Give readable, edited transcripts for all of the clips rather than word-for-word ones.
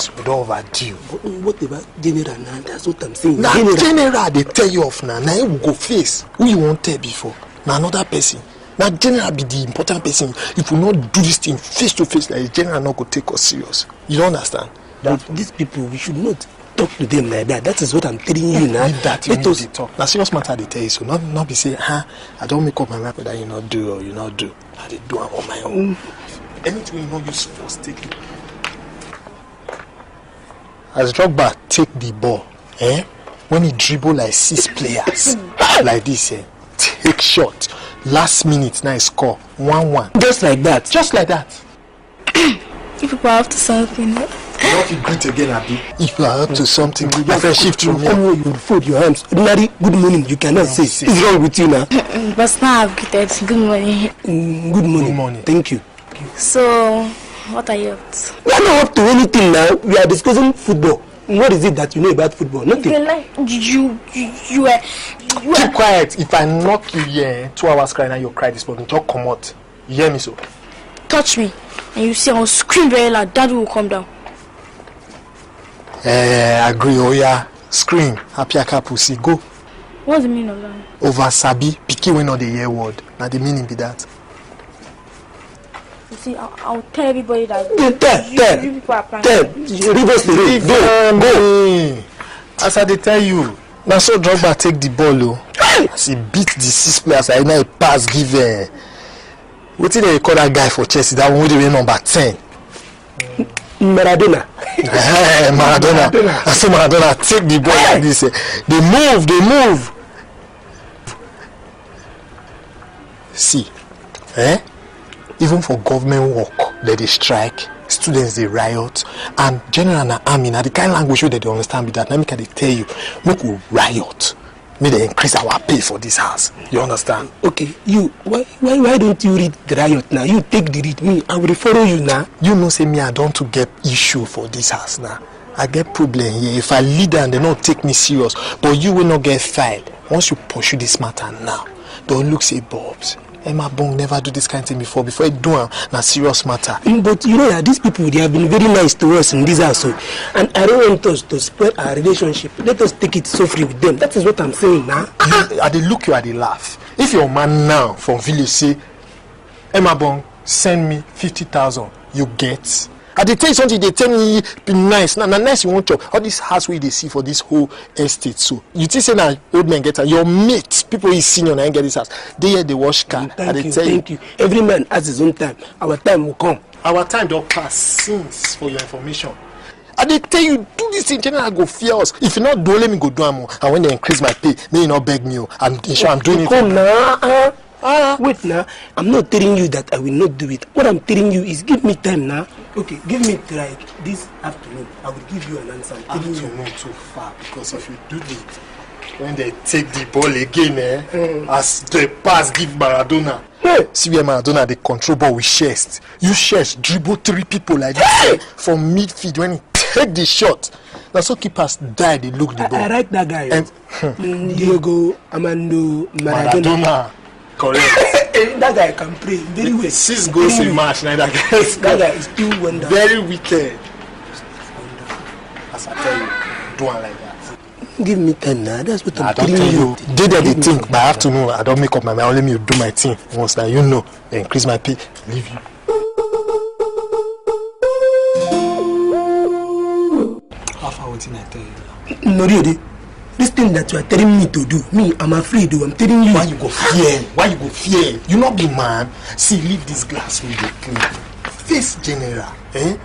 serious. We don't overdue. What about General now? That's what I'm saying. Now, General, they tell you off now. Now you go face. Who you won't tell before? Now another person. Now General be the important person. If we not do this thing face to face, like General not go take us serious. You don't understand? But these people, we should not talk to them like that. That is what I'm telling you now. That you need to talk. Now serious matter they tell you so. Not be saying, I don't make up my mind that you not do or you not do. I they do it on my own. Anything you know use force, take it. As Drogba take the ball, when he dribble like 6 players like this, take shot. Last minute, now he score 1-1. Just like that. Just like that. If people are up to something. Not you greet again, Abi. If you are up to something, you have to shift from here. You will fold your hands. Ordinary good morning, you cannot say. What's wrong with you now? But now I've greeted. Good morning. Good morning. Good morning. Thank you. So, what are you up to? We are not up to anything now. We are discussing football. What is it that you know about football? Nothing. You Keep quiet. If I knock you here, 2 hours crying and you cry this morning, just come out. You hear me so? Touch me. And you see I will scream very loud. Daddy will come down. Agree. Oh yeah. Scream. Happy pussy. Go. What's the meaning of that? Over Sabi. Picky when not the year word. Now the meaning be that. You see, I'll tell everybody that you people are planning. Go. As I tell you. Now so Drogba take the ball. As he beat the 6 players, I know a pass give. What did they call that guy for Chelsea? That one with the number 10. Maradona. Maradona. I say Maradona take the ball like this. They move. See, even for government work, they strike, students they riot, and general and army, now the kind of language that they understand be that. Now they tell you, make we riot. May they increase our pay for this house. You understand? Okay, you why don't you read the riot now? You take the read. Me, I will follow you now. You know, say me, I don't to get issue for this house now. I get problem here. If I lead and they don't take me serious, but you will not get filed. Once you pursue this matter now, don't look say Bobs. Emma Bong never do this kind of thing before I do a serious matter. But you know that these people, they have been very nice to us in this house, and I don't want us to spoil our relationship. Let us take it so free with them. That is what I'm saying now. They look you at the laugh. If your man now from village say, Emma Bong, send me 50,000, you get. They tell you something, they tell me be nice. Now nice you want to all this house where they see for this whole estate. So you think say now old men get your mates, people is senior and get this house. They hear they wash car. Thank you. Every man has his own time. Our time will come. Our time don't pass since for your information. And they tell you do this in general, I go fear us. If you not do, let me go do more. And when they increase my pay, may you not beg me. I'm sure I'm doing it. Come now. Wait now. I'm not telling you that I will not do it. What I'm telling you is give me time now. Okay, give me like this afternoon. I will give you an answer. Afternoon too far because if you do it, when they take the ball again, as the pass give Maradona. See where Maradona they control ball with chest. You chest dribble 3 people like this from midfield when he take the shot. Now so keepers die. They look the ball. I like that guy. And Diego Armando Maradona. Correct. That guy can play very well. 6 goals in match. Now that guy is still wonderful. Very wicked. As I tell you, do one like that. Give me time now. That's what I'm telling you. Did they think by afternoon? I don't make up my mind. Let me do my thing. Once now you know, they increase my pay. Leave you. How far waiting I tell you? No, really. This thing that you are telling me to do, me, I'm afraid. I'm telling you. Why you go fear? You not be man. See, leave this glass with the clean. Face general.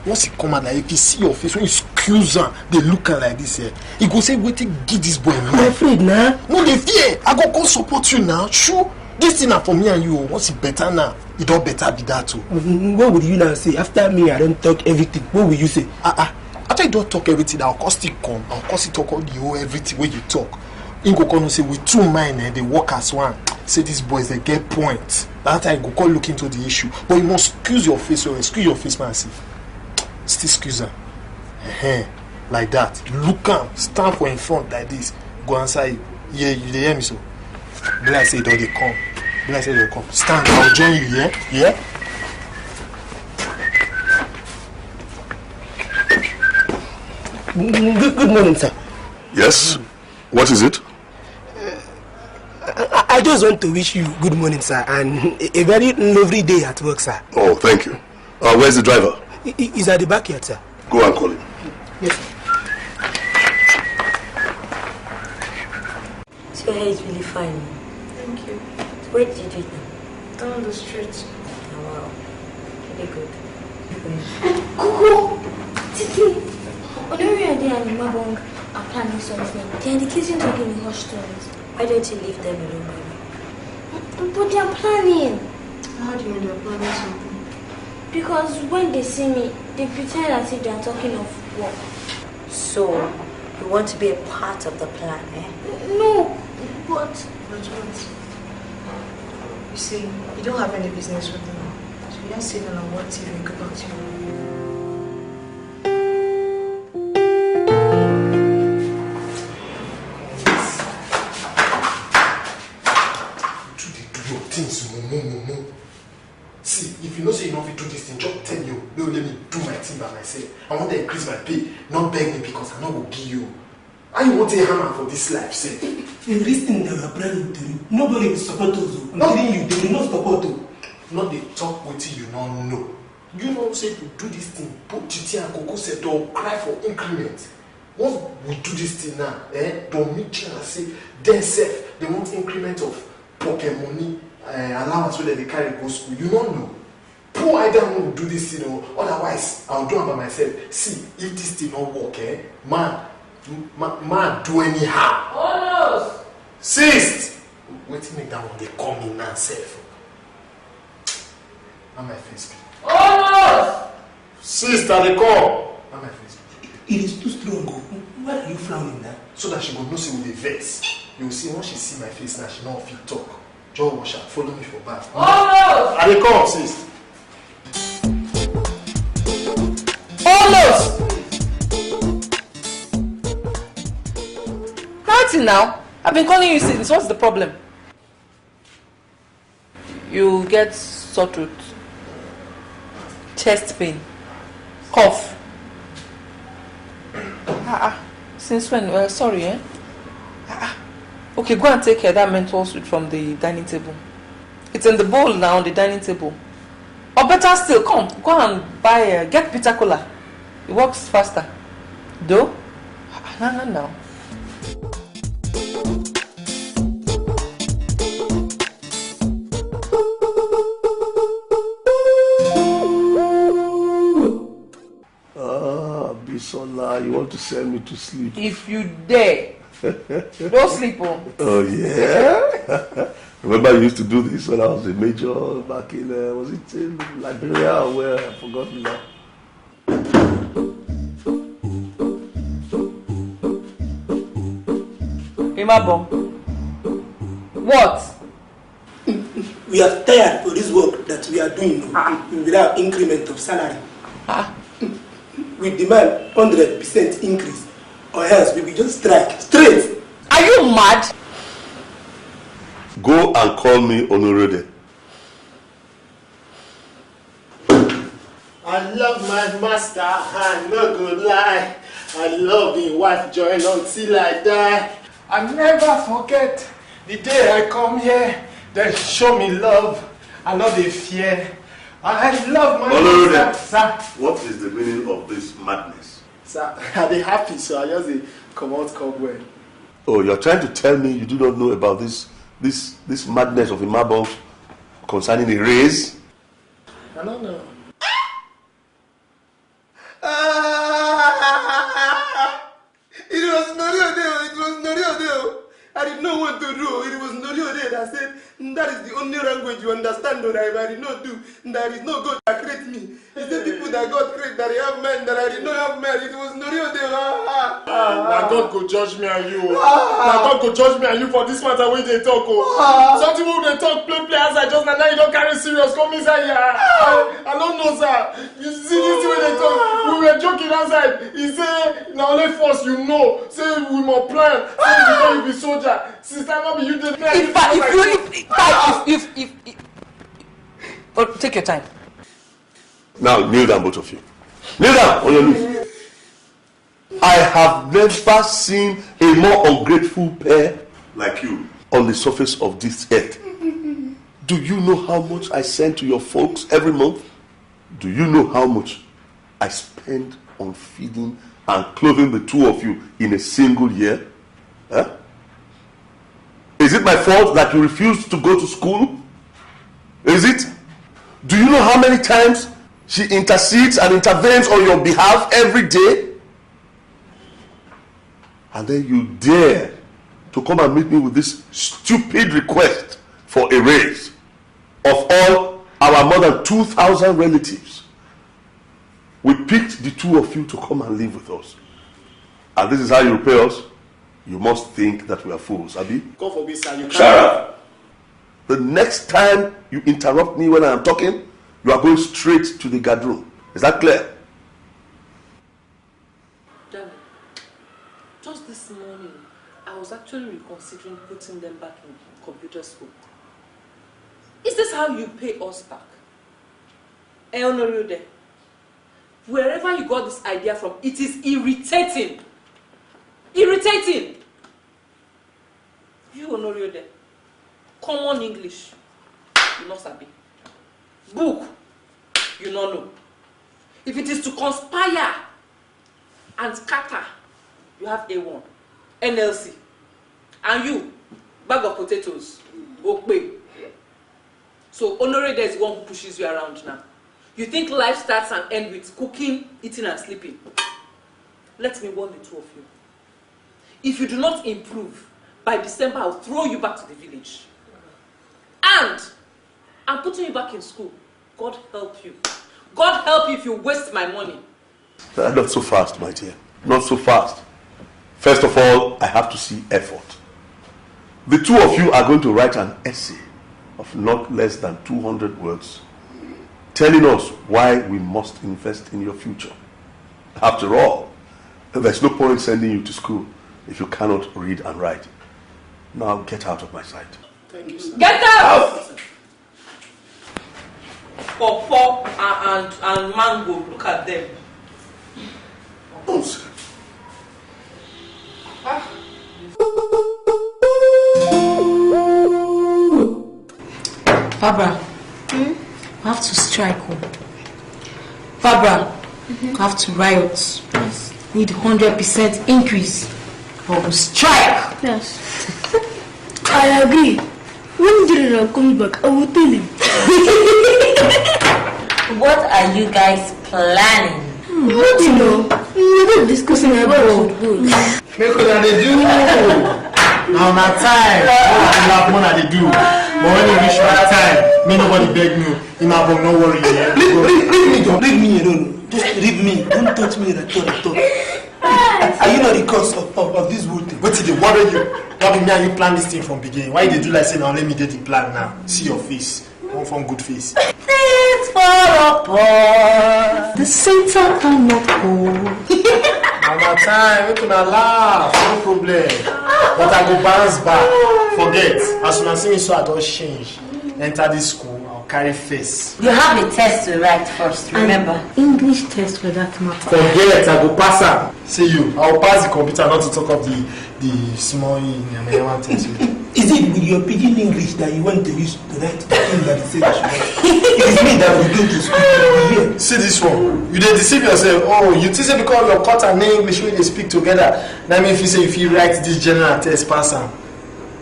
Once you come out like if you see your face, when you excuse them, they look like this. He go say, wait till give this boy man. I'm afraid now. No, they fear. I go support you now. Sure. This thing for me and you. Once it better now, it don't better be that too. What would you now say? After me, I don't talk everything. What will you say? After you don't talk everything, I'll cost it come. I'll cost it talk all the whole everything where you talk. In go come say with 2 minds, they work as one. Say these boys they get points. That time go call look into the issue. But you must excuse your face or excuse your face, man. Still excuse her. Like that. Look am, stand for in front like this. Go answer you. Yeah, you hear me so. Be like say don't they come. Be like say they come. Stand, I'll join you, yeah? Good morning, sir. Yes? What is it? I just want to wish you good morning, sir, and a very lovely day at work, sir. Oh, thank you. Where's the driver? He's at the backyard, sir. Go and call him. Yes, sir. Your hair is really fine. Thank you. Where did you do it now? Down the street. Oh, wow. Really good. Coco! Titi! Onori and Mabong are planning something. They're in the kitchen talking in hushed tones. Why don't you leave them alone, baby? But they're planning. How do you know they're planning something? Because when they see me, they pretend as if they're talking of work. So, you want to be a part of the plan, eh? No, but... But what? You see, you don't have any business with them. So you don't see them on what TV about you. See, if you know say you don't fit do this thing, just tell you, no, let me do my thing by myself. I want to increase my pay, not beg me because I not go give you. How you want a hammer for this life, say? In this thing that we are planning to do, nobody will support us. I'm telling you, they will not support you. Not they talk with you don't know. You know, say to do this thing, put Titi and Coco said don't cry for increment. Once we do this thing now, don't meet you and say, then self, they want increment of pocket money, allowance so that they carry go school. You don't know. Poor I don't want to do this thing, otherwise I'll do it by myself. See, if this thing don't work, man do anyhow. Oh no! Sis! Wait make that one they come in now, self. Now my face. Oh no! Sister, they come. Now my face. It is too strong. Why are you frowning now? So that she will know see with the vex. You will see once she see my face now, she know if you talk. Joe Washer, follow me for bath. Oh no! I they come, sis. Almost! Nothing now. I've been calling you since. What's the problem? You get sore throat, chest pain, cough. Since when? Sorry, eh? Okay, go and take care of that menthol sweet from the dining table. It's in the bowl now on the dining table. Or better still, come, go and buy, get bitter cola. It works faster. Though? No. Bisola, you want to send me to sleep? If you dare. Don't sleep, oh. Oh, yeah? Remember you used to do this when I was a major back in, was it in Liberia or where? I forgot now. Imabong. What? We are tired for this work that we are doing without increment of salary. We demand 100% increase, or else we will just strike straight. Are you mad? Go and call me Honorede. I love my master, I'm not gonna lie. I love the wife join until I die. I never forget the day I come here. They show me love, I love the fear. I love my master, sir. What is the meaning of this madness? Sir, are they happy? So I just come out cobweb. Oh, you're trying to tell me you do not know about this madness of Imabong concerning a raise? I don't know. It was Noriodeo. I did not want to do. It was Noriodeo that said, that is the only language you understand, or I did not do. There is no God that created me. It's the people that God created that I have men, that I did not have men. It was Noriodeo. Now God could judge me and you. Now God could judge me and you for this matter when they talk. Something when they talk, play outside just now you don't carry serious. Come inside here. I don't know, sir. You see this way they talk. We were joking outside. He said, now only force you know. Say we must plan. Say before you be soldier. Sister, not be you did not. If oh, take your time. Now kneel down, both of you. Kneel down on your knees. I have never seen a more ungrateful pair like you on the surface of this earth. Do you know how much I send to your folks every month? Do you know how much I spend on feeding and clothing the two of you in a single year? Huh? Is it my fault that you refuse to go to school? Is it? Do you know how many times she intercedes and intervenes on your behalf every day? And then you dare to come and meet me with this stupid request for a raise of all our more than 2,000 relatives. We picked the two of you to come and live with us. And this is how you repay us? You must think that we are fools, Abi. God forbid, sir, you can't. Shut up! The next time you interrupt me when I am talking, you are going straight to the guard room. Is that clear? Darling, just this morning, I was actually reconsidering putting them back in computer school. Is this how you pay us back? Honorable, wherever you got this idea from, it is irritating. Irritating. You Honorable, common English, you not sabi. Book, you not know. If it is to conspire and scatter, you have A1, NLC, and you, bag of potatoes, Okpe. So Honorable is the one who pushes you around now. You think life starts and ends with cooking, eating, and sleeping. Let me warn the two of you. If you do not improve, by December I'll throw you back to the village. And I'm putting you back in school. God help you. God help you if you waste my money. Not so fast, my dear. Not so fast. First of all, I have to see effort. The two of you are going to write an essay of not less than 200 words telling us why we must invest in your future. After all, there's no point sending you to school if you cannot read and write. Now get out of my sight. Thank you, sir. Get out! Pawpaw and mango, look at them. Oh, sir. Barbara, we have to strike. Barbara, we have to riot. Yes. Need 100% increase. Or we'll strike. Yes. I agree. When General comes back, I will tell him. What are you guys planning? What you know? We're not discussing about food. Make what they do. Now my time. What they do. But when it reach my time, me nobody beg me. In my book, no worry. Yeah. Leave me alone. Just leave me. Don't touch me at all. Are you not the cause of this whole thing? What did they worry you? What me and you plan this thing from beginning? Why did you like say now let me get the plan now? See your face. One from good face. Things fall apart. The Satan cannot hold. Now my time, we can laugh, no problem. But I go bounce back. Forget. As soon as see me so I don't change. Enter this school, I'll carry face. You have a test to write first, remember? English test for that matter. Forget, I go pass her. See you. I'll pass the computer, not to talk of the small test. Is it with your pidgin English that you want to use to write the thing that says it is me that will go to school here? See this one. You dey deceive yourself. Oh, you think say because your cut and English when they speak together. That mean if you say if you write this general test pass am,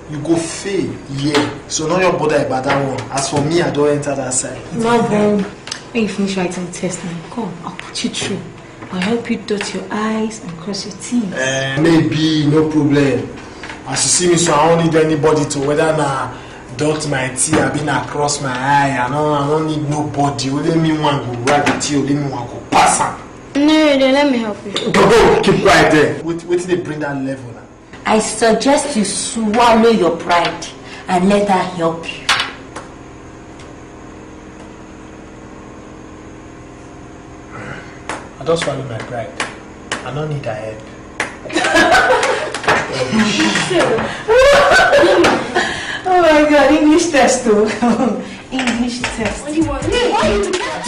you go fail. Yeah. So no your bother about that one. As for me, I don't enter that side. No, when you finish writing the test, now come, I'll put you through. I'll help you dot your I's and cross your T's. Maybe, no problem. As you see me, so I don't need anybody to whether na dot my T, I be na cross my I. I don't need nobody. Only me one go write the T, only me one go pass am. No, then let me help you. Go, keep quiet there. Wait till they bring that level now. I suggest you swallow your pride and let her help you. I don't swallow my pride. I don't need her help. Oh my God, English test though. English test. What do you want? Why are you doing that?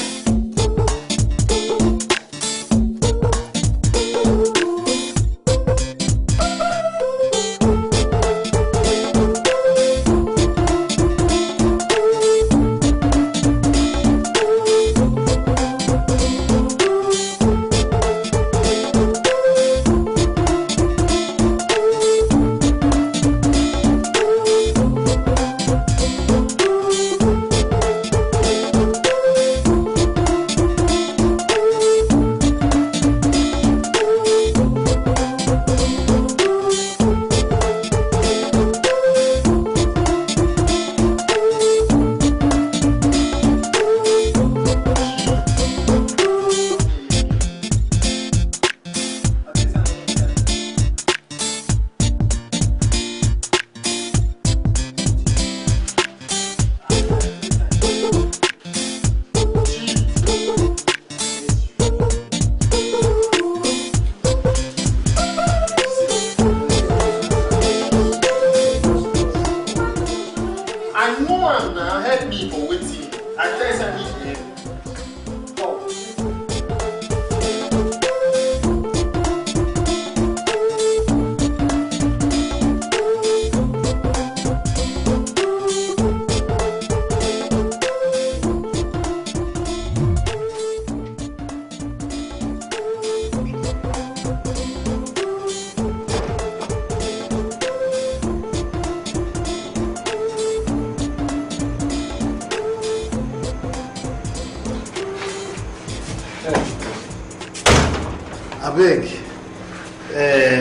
beg.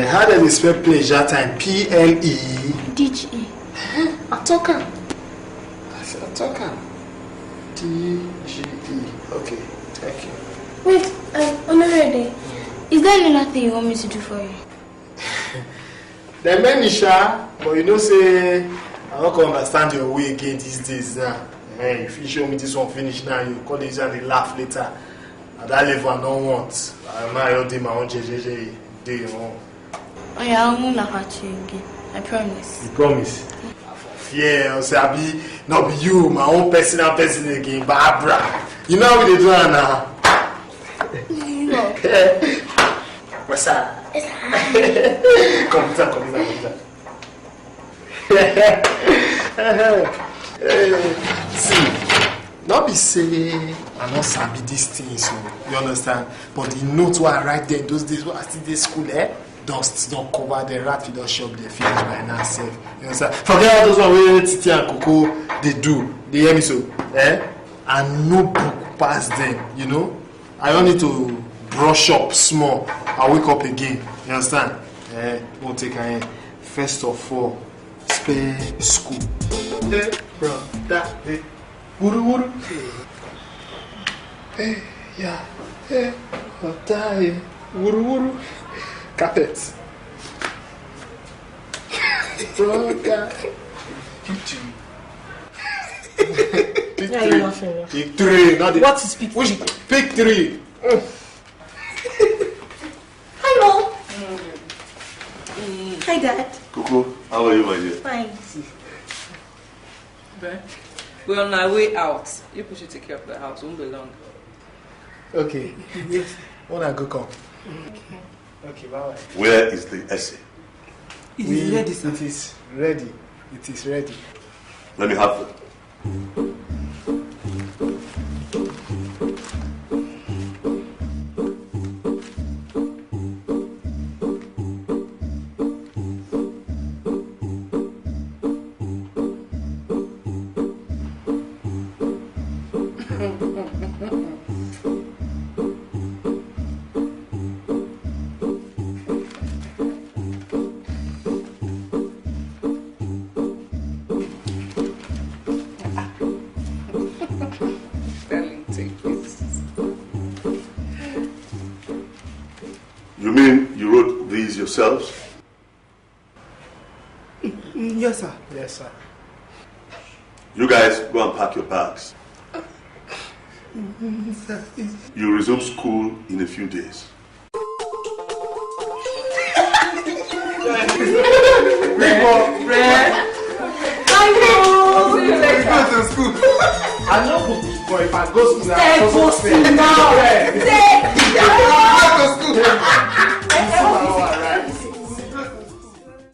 How do they spell pledge that time? P-L-E? D-G-E. Atoka. I said Atoka. D-G-E. Okay, thank you. Wait, Honorable, is there another thing you want me to do for you? The many sha, but you know say I don't understand your way again these days now. Hey, if you show me this one finish now, you call this and they laugh later. At that level I don't want. I'm not all day my own JJJ day your own. Oh yeah, I won't laugh at you again. I promise. You promise? Yeah, I'll say I be not be you, my own personal person again, Barbara. You know how we do it now. No. What's up? Come inside. See, not be say I not sabi these things, so you understand? But the notes what I write there those days when I still in school, dust don't cover the rat we don't shop they finish by now self. You understand? Forget all those one where Titi and Coco they do. They hear me so, and no book pass them, you know? I don't need to brush up small. I wake up again. You understand? Won't take a first of all, spare school. Bro, that wuru. Yeah. Wuru. Carpet. Bro, Pick three. Not the, What is pick which three? pick three. Hello. Hi, Dad. Coco, how are you, my dear? Fine. We're on our way out. You should take care of the house. Won't be long. Okay. Yes. When I go come. Okay, bye. Where is the essay? It is ready, sir. It is ready. It is ready. Let me have it. You mean you wrote these yourselves? Yes, sir. Yes, sir. You guys go and pack your bags. You resume school in a few days. I know, but if I go to school, Stay posted now.